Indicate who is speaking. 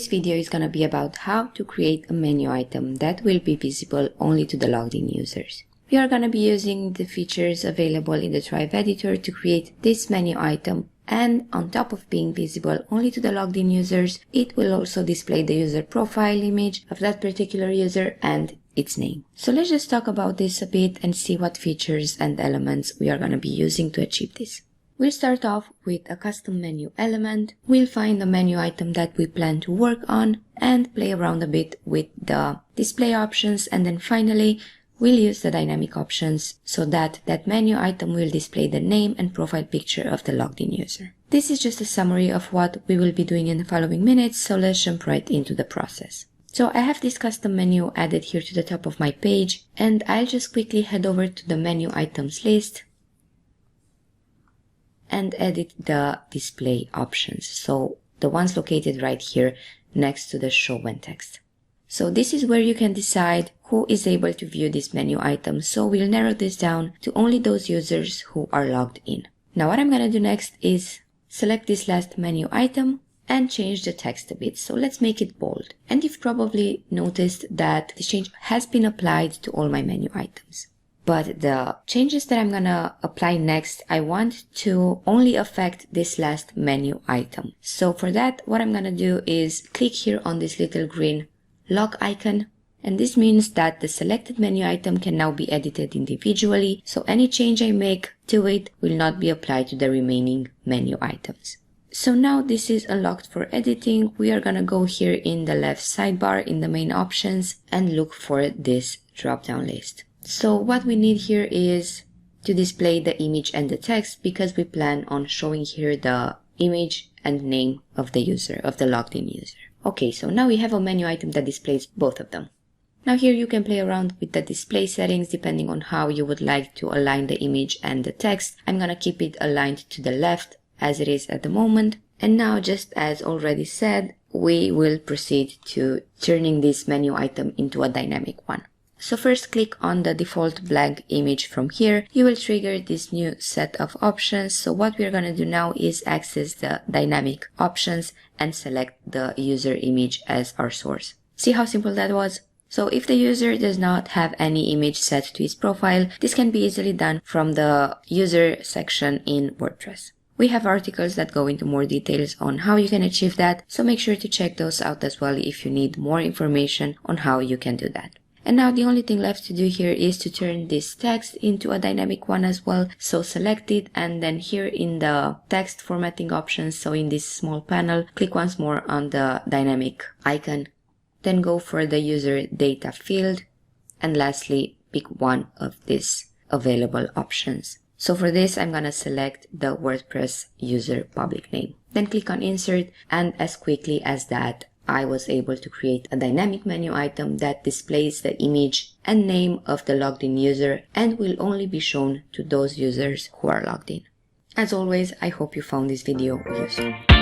Speaker 1: video is going to be about how to create a menu item that will be visible only to the logged in users. We are going to be using the features available in the Thrive editor to create this menu item, and on top of being visible only to the logged in users, it will also display the user profile image of that particular user and its name. So let's just talk about this a bit and see what features and elements we are going to be using to achieve this. We'll start off with a custom menu element. We'll find the menu item that we plan to work on and play around a bit with the display options, and then finally we'll use the dynamic options so that that menu item will display the name and profile picture of the logged in user. This is just a summary of what we will be doing in the following minutes, so let's jump right into the process. So I have this custom menu added here to the top of my page, and I'll just quickly head over to the menu items list and edit the display options. So the ones located right here next to the show when text. So this is where you can decide who is able to view this menu item. So we'll narrow this down to only those users who are logged in. Now what I'm going to do next is select this last menu item and change the text a bit. So let's make it bold. And you've probably noticed that this change has been applied to all my menu items. But the changes that I'm gonna apply next, I want to only affect this last menu item. So for that, what I'm gonna do is click here on this little green lock icon. And this means that the selected menu item can now be edited individually. So any change I make to it will not be applied to the remaining menu items. So now this is unlocked for editing. We are gonna go here in the left sidebar in the main options and look for this drop-down list. So what we need here is to display the image and the text, because we plan on showing here the image and name of the user, of the logged in user. Okay, so now we have a menu item that displays both of them. Now here you can play around with the display settings depending on how you would like to align the image and the text. I'm gonna keep it aligned to the left as it is at the moment. And now, just as already said, we will proceed to turning this menu item into a dynamic one. So first click on the default blank image from here. You will trigger this new set of options. So what we're going to do now is access the dynamic options and select the user image as our source. See how simple that was? So if the user does not have any image set to his profile, this can be easily done from the user section in WordPress. We have articles that go into more details on how you can achieve that, so make sure to check those out as well if you need more information on how you can do that. And now the only thing left to do here is to turn this text into a dynamic one as well. So select it, and then here in the text formatting options, so in this small panel, click once more on the dynamic icon. Then go for the user data field, and lastly pick one of these available options. So for this, I'm gonna select the WordPress user public name. Then click on insert, and as quickly as that, I was able to create a dynamic menu item that displays the image and name of the logged in user and will only be shown to those users who are logged in. As always, I hope you found this video useful.